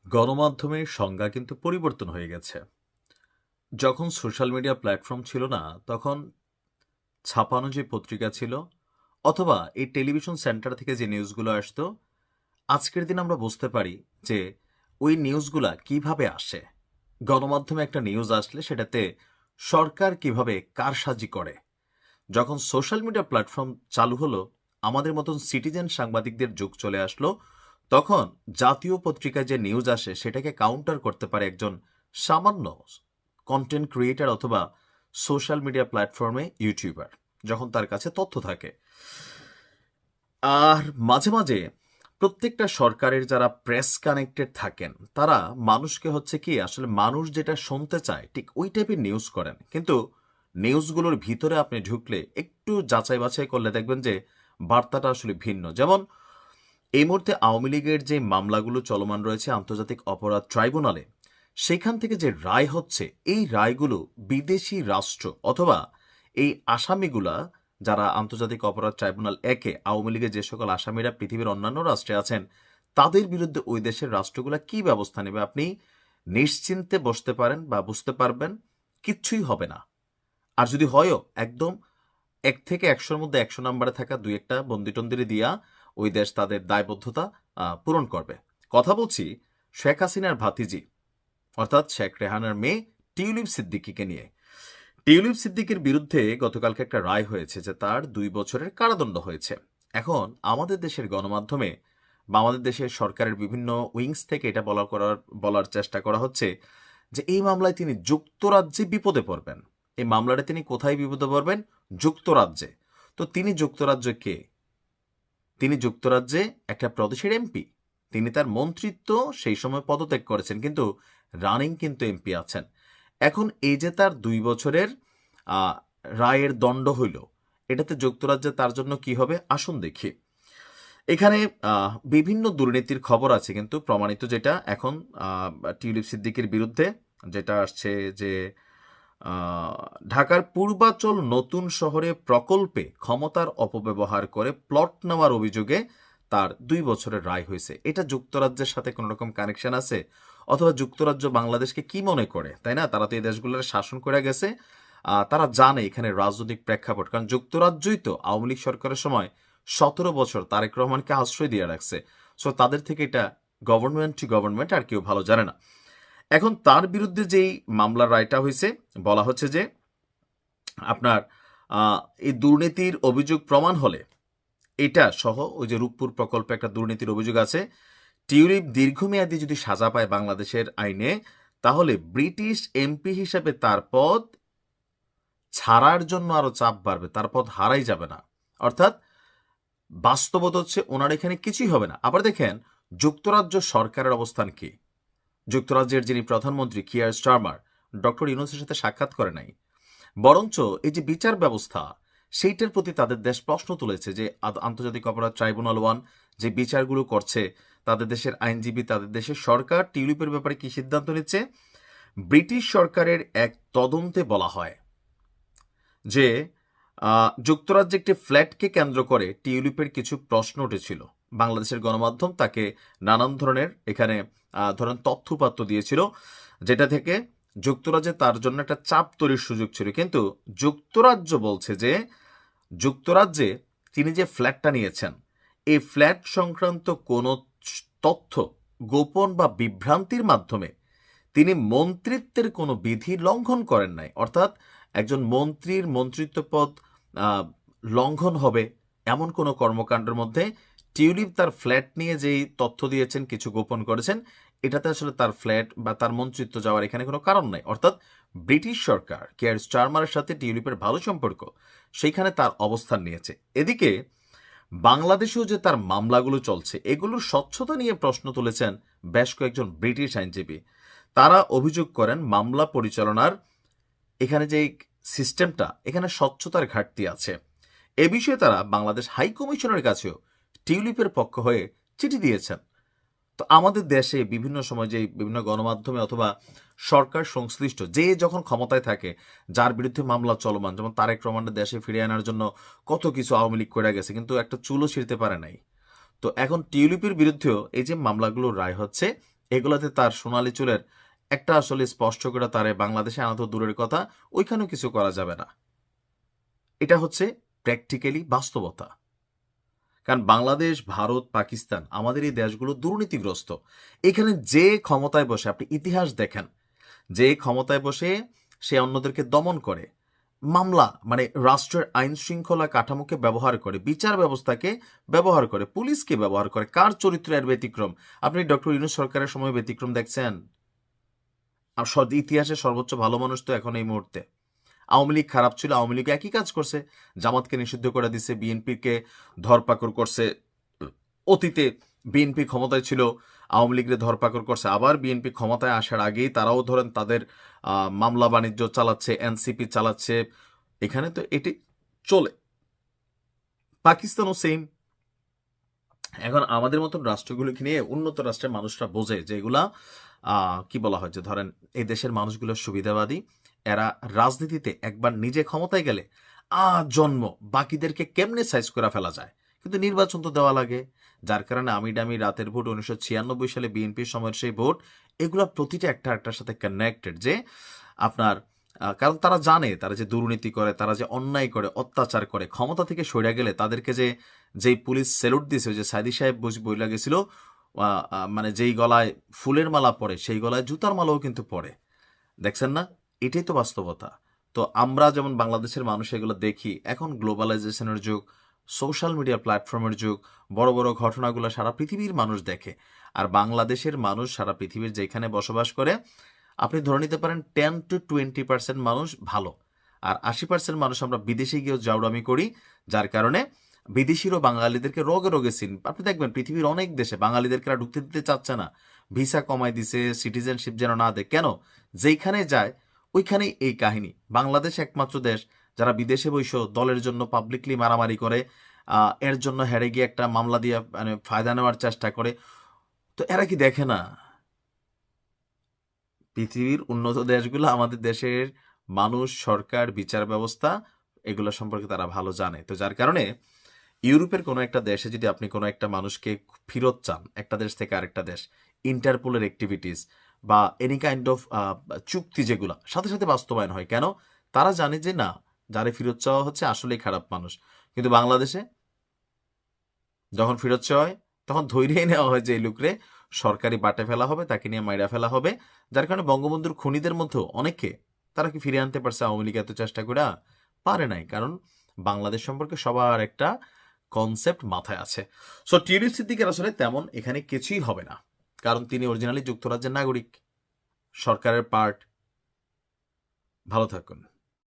গণমাধ্যমের সংজ্ঞা কিন্তু পরিবর্তন হয়ে গেছে। যখন সোশ্যাল মিডিয়া প্ল্যাটফর্ম ছিল না, তখন ছাপানো যে পত্রিকা ছিল অথবা এই টেলিভিশন সেন্টার থেকে যে নিউজগুলো আসতো, আজকের দিন আমরা বুঝতে পারি যে ওই নিউজগুলা কিভাবে আসে। গণমাধ্যমে একটা নিউজ আসলে সেটাতে সরকার কিভাবে কারসাজি করে। যখন সোশ্যাল মিডিয়া প্ল্যাটফর্ম চালু হলো, আমাদের মতন সিটিজেন সাংবাদিকদের যুগ চলে আসলো, তখন জাতীয় পত্রিকায় যে নিউজ আসে সেটাকে কাউন্টার করতে পারে একজন সামান্য কন্টেন্ট ক্রিয়েটার অথবা সোশ্যাল মিডিয়া প্ল্যাটফর্মে ইউটিউবার, যখন তার কাছে তথ্য থাকে। আর মাঝে মাঝে প্রত্যেকটা সরকারের যারা প্রেস কানেক্টেড থাকেন, তারা মানুষকে হচ্ছে কি আসলে মানুষ যেটা শুনতে চায় ঠিক ওই টাইপের নিউজ করেন, কিন্তু নিউজগুলোর ভিতরে আপনি ঢুকলে একটু যাচাই বাছাই করলে দেখবেন যে বার্তাটা আসলে ভিন্ন। যেমন এই মুহূর্তে আওয়ামী লীগের যে মামলাগুলো চলমান রয়েছে আন্তর্জাতিক অপরাধ ট্রাইব্যুনালে, সেখান থেকে যে রায় হচ্ছে, এই রায়গুলো বিদেশি রাষ্ট্র অথবা এই আসামিগুলা যারা আন্তর্জাতিক অপরাধ ট্রাইব্যুনাল একে আওয়ামী লীগের যে সকল আসামিরা পৃথিবীর অন্যান্য রাষ্ট্রে আছেন, তাদের বিরুদ্ধে ওই দেশের রাষ্ট্রগুলা কি ব্যবস্থা নেবে আপনি নিশ্চিন্তে বসতে পারেন বা বুঝতে পারবেন কিচ্ছুই হবে না। আর যদি হয়ও, একদম 1 থেকে 100-র মধ্যে 100 নাম্বারে থাকা দুই একটা বন্দিটন্দিরে দিয়া ওই দেশ তাদের দায়বদ্ধতা পূরণ করবে। কথা বলছি শেখ হাসিনার ভাতিজি, অর্থাৎ শেখ রেহানার মেয়ে টিউলিপ সিদ্দিকীকে নিয়ে। টিউলিপ সিদ্দিকের বিরুদ্ধে গতকালকে একটা রায় হয়েছে যে তার 2 বছরের কারাদণ্ড হয়েছে। এখন আমাদের দেশের গণমাধ্যমে বা আমাদের দেশের সরকারের বিভিন্ন উইংস থেকে এটা বলার চেষ্টা করা হচ্ছে যে এই মামলায় তিনি যুক্তরাজ্যে বিপদে পড়বেন। এই মামলাটা তিনি কোথায় বিপদে পড়বেন? যুক্তরাজ্যে। তো তিনি যুক্তরাজ্য কে? তিনি যুক্তরাজ্যে একটা প্রদেশের এমপি। তিনি তার মন্ত্রিত্ব সেই সময় পদত্যাগ করেছেন, কিন্তু রানিং কিন্তু এমপি আছেন। এখন এই যে তার 2 বছরের রায়ের দণ্ড হইল, এটাতে যুক্তরাজ্যে তার জন্য কি হবে আসুন দেখি। এখানে বিভিন্ন দুর্নীতির খবর আছে, কিন্তু প্রমাণিত যেটা এখন টিউলিপ সিদ্দিকের বিরুদ্ধে যেটা আসছে যে ঢাকার পূর্বাচল নতুন শহরে প্রকল্পে ক্ষমতার অপব্যবহার করে প্লট নেওয়ার অভিযোগে তার 2 বছরের রায় হয়েছে। এটা যুক্তরাজ্যের সাথে কোনো রকম কানেকশন আছে? অথবা যুক্তরাজ্য বাংলাদেশকে কি মনে করে, তাই না? তারা তো এই দেশগুলোর শাসন করে গেছে। তারা জানে এখানে রাজনৈতিক প্রেক্ষাপট, কারণ যুক্তরাজ্যই তো আওয়ামী লীগ সরকারের সময় 17 বছর তারেক রহমানকে আশ্রয় দিয়ে রাখছে। সো তাদের থেকে এটা গভর্নমেন্ট টু গভর্নমেন্ট, আর কেউ ভালো জানে না। এখন তার বিরুদ্ধে যেই মামলার রায়টা হয়েছে, বলা হচ্ছে যে আপনার এই দুর্নীতির অভিযোগ প্রমাণ হলে, এটা সহ ওই যে রূপপুর প্রকল্পে একটা দুর্নীতির অভিযোগ আছে, টিউলিপ দীর্ঘমেয়াদী যদি সাজা পায় বাংলাদেশের আইনে, তাহলে ব্রিটিশ এমপি হিসেবে তার পদ ছাড়ার জন্য আরো চাপ বাড়বে, তার পদ হারাই যাবে না। অর্থাৎ বাস্তবতা হচ্ছে ওনার এখানে কিছুই হবে না। আবার দেখেন যুক্তরাজ্য সরকারের অবস্থান কি? যুক্তরাজ্যের যিনি প্রধানমন্ত্রী কিয়ার স্টারমার ডক্টর ইউনূসের সাথে সাক্ষাৎ করে নাই, বরঞ্চ এই যে বিচার ব্যবস্থা, সেইটার প্রতি তাদের দেশ প্রশ্ন তুলেছে যে আন্তর্জাতিক অপরাধ ট্রাইব্যুনাল 1 যে বিচারগুলো করছে, তাদের দেশের আইনজীবী, তাদের দেশের সরকার টিউলিপের ব্যাপারে কি সিদ্ধান্ত নিচ্ছে। ব্রিটিশ সরকারের এক তদন্তে বলা হয় যে যুক্তরাজ্যে একটি ফ্ল্যাটকে কেন্দ্র করে টিউলিপের কিছু প্রশ্ন উঠেছিল। বাংলাদেশের গণমাধ্যম তাকে নানান ধরনের এখানে ধরেন তথ্যপাত্র দিয়েছিল, যেটা থেকে যুক্তরাজ্যে তার জন্য একটা চাপ তৈরির সুযোগ ছিল। কিন্তু যুক্তরাজ্য বলছে যে যুক্তরাজ্যে তিনি যে ফ্ল্যাটটা নিয়েছেন, এই ফ্ল্যাট সংক্রান্ত কোনো তথ্য গোপন বা বিভ্রান্তির মাধ্যমে তিনি মন্ত্রিত্বের কোনো বিধি লঙ্ঘন করেন নাই। অর্থাৎ একজন মন্ত্রীর মন্ত্রিত্ব পদ লঙ্ঘন হবে এমন কোনো কর্মকাণ্ডের মধ্যে টিউলিপ তার ফ্ল্যাট নিয়ে যেই তথ্য দিয়েছেন, কিছু গোপন করেছেন, এটাতে আসলে তার ফ্ল্যাট বা তার মন্ত্রিত্ব যাওয়ার এখানে কোনো কারণ নাই। অর্থাৎ ব্রিটিশ সরকার কেয়ার স্টারমারের সাথে টিউলিপের ভালো সম্পর্ক, সেইখানে তার অবস্থান নিয়েছে। এদিকে বাংলাদেশেও যে তার মামলাগুলো চলছে, এগুলোর স্বচ্ছতা নিয়ে প্রশ্ন তুলেছেন বেশ কয়েকজন ব্রিটিশ আইনজীবী। তারা অভিযোগ করেন মামলা পরিচালনার এখানে যে সিস্টেমটা, এখানে স্বচ্ছতার ঘাটতি আছে। এ বিষয়ে তারা বাংলাদেশ হাই কমিশনের কাছেও টিউলিপের পক্ষ হয়ে চিঠি দিয়েছেন। তো আমাদের দেশে বিভিন্ন সময় যে বিভিন্ন গণমাধ্যমে অথবা সরকার সংশ্লিষ্ট যে যখন ক্ষমতায় থাকে, যার বিরুদ্ধে মামলা চলমান, যেমন তারেক রহমানের দেশে ফিরিয়ে আনার জন্য কত কিছু আওয়ামী লীগ করে গেছে, কিন্তু একটা চুলও ছিঁড়তে পারে নাই। তো এখন টিউলিপের বিরুদ্ধেও এই যে মামলাগুলোর রায় হচ্ছে, এগুলাতে তার সোনালী চুলের একটা আসলে স্পষ্ট করে তারে বাংলাদেশে আনা তো দূরের কথা, ওইখানেও কিছু করা যাবে না। এটা হচ্ছে প্র্যাকটিক্যালি বাস্তবতা। কারণ বাংলাদেশ, ভারত, পাকিস্তান আমাদের এই দেশগুলো দুর্নীতিগ্রস্ত। এখানে যে ক্ষমতায় বসে, আপনি ইতিহাস দেখেন, যে ক্ষমতায় বসে সে অন্যদেরকে দমন করে, মামলা মানে রাষ্ট্রের আইন শৃঙ্খলা কাঠামোকে ব্যবহার করে, বিচার ব্যবস্থাকে ব্যবহার করে, পুলিশকে ব্যবহার করে, কার চরিত্র এর ব্যতিক্রম? আপনি ডক্টর ইউনূস সরকারের সময় ব্যতিক্রম দেখছেন? আর ইতিহাসের সর্বোচ্চ ভালো মানুষ তো এখন এই মুহূর্তে। আওয়ামী লীগ খারাপ ছিল, আওয়ামী লীগ একই কাজ করছে, জামাতকে নিষিদ্ধ করে দিছে, বিএনপিকে ধরপাকড় করছে। অতীতে বিএনপি ক্ষমতায় ছিল, আওয়ামী লীগের ধরপাকড় করছে, আবার বিএনপি ক্ষমতায় আসার আগেই তারাও ধরেন তাদের মামলা বাণিজ্য চালাচ্ছে, এনসিপি চালাচ্ছে, এখানে তো এটি চলে। পাকিস্তানও সেম। এখন আমাদের মতন রাষ্ট্রগুলোকে নিয়ে উন্নত রাষ্ট্রের মানুষরা বোঝে যে এগুলা কি বলা হয়, যে ধরেন এই দেশের মানুষগুলো সুবিধাবাদী, এরা রাজনীতিতে একবার নিজে ক্ষমতায় গেলে জন্ম বাকিদেরকে কেমনে সাইজ করে ফেলা যায়, কিন্তু নির্বাচন তো দেওয়া লাগে। যার কারণে আমি ডামি রাতের ভোট 1996 সালে বিএনপির সময়ের সেই ভোট, এগুলা প্রতিটা একটা একটার সাথে কানেক্টেড। যে আপনার কারণ তারা জানে তারা যে দুর্নীতি করে, তারা যে অন্যায় করে, অত্যাচার করে, ক্ষমতা থেকে সরে গেলে তাদেরকে যেই পুলিশ স্যালুট দিয়েছে, যে সাইদি সাহেব বইলা গেছিল, মানে যেই গলায় ফুলের মালা পরে সেই গলায় জুতার মালাও কিন্তু পরে। দেখছেন না? এটাই তো বাস্তবতা। তো আমরা যেমন বাংলাদেশের মানুষ এগুলো দেখি, এখন গ্লোবালাইজেশনের যুগ, সোশ্যাল মিডিয়া প্ল্যাটফর্মের যুগ, বড় বড় ঘটনাগুলো সারা পৃথিবীর মানুষ দেখে। আর বাংলাদেশের মানুষ সারা পৃথিবীর যেখানে বসবাস করে, আপনি ধরে নিতে পারেন 10 to 20% মানুষ ভালো, আর 80% মানুষ আমরা বিদেশে গিয়েও জাউরামি করি, যার কারণে বিদেশিরও বাঙালিদেরকে রোগে রোগে চিন। আপনি দেখবেন পৃথিবীর অনেক দেশে বাঙালিদেরকে আর ঢুকতে দিতে চাচ্ছে না, ভিসা কমাই দিছে, সিটিজেনশিপ যেন না দেয়। কেন? যেইখানে যায় ওইখানেই এই কাহিনী। বাংলাদেশ একমাত্র দেশ যারা বিদেশে বৈশো দলের জন্য পাবলিকলি মারামারি করে, এর জন্য হেরে গিয়ে একটা মামলা দিয়ে মানে ফায়দা নেওয়ার চেষ্টা করে। তো এরা কি দেখে না পৃথিবীর উন্নত দেশগুলো আমাদের দেশের মানুষ, সরকার, বিচার ব্যবস্থা এগুলো সম্পর্কে তারা ভালো জানে। তো যার কারণে ইউরোপের কোনো একটা দেশে যদি আপনি কোনো একটা মানুষকে ফেরত চান একটা দেশ থেকে আরেকটা দেশ, ইন্টারপোলের অ্যাক্টিভিটিস বা এনি কাইন্ড অফ চুক্তি যেগুলো সাথে সাথে বাস্তবায়ন হয়। কেন? তারা জানে যে না, যারে ফেরত চাওয়া হচ্ছে আসলেই খারাপ মানুষ। কিন্তু বাংলাদেশে যখন ফেরত চাওয়া হয় তখন ধৈর্যই নেওয়া হয় যে এই লোকরে সরকারি বাটে ফেলা হবে, তাকে নিয়ে মাইরা ফেলা হবে। যার কারণে বঙ্গবন্ধুর খুনিদের মধ্যেও অনেকে তারা কি ফিরিয়ে আনতে পারছে আওয়ামী লীগ এত চেষ্টা করে? পারে নাই। কারণ বাংলাদেশ সম্পর্কে সবার একটা কনসেপ্ট মাথায় আছে। সো টিউলিপ সিদ্দিকের আসলে তেমন এখানে কিছুই হবে না, কারণ তিনি অরিজিনালি যুক্তরাজ্যের নাগরিক, সরকারের পার্ট। ভালো থাকুন।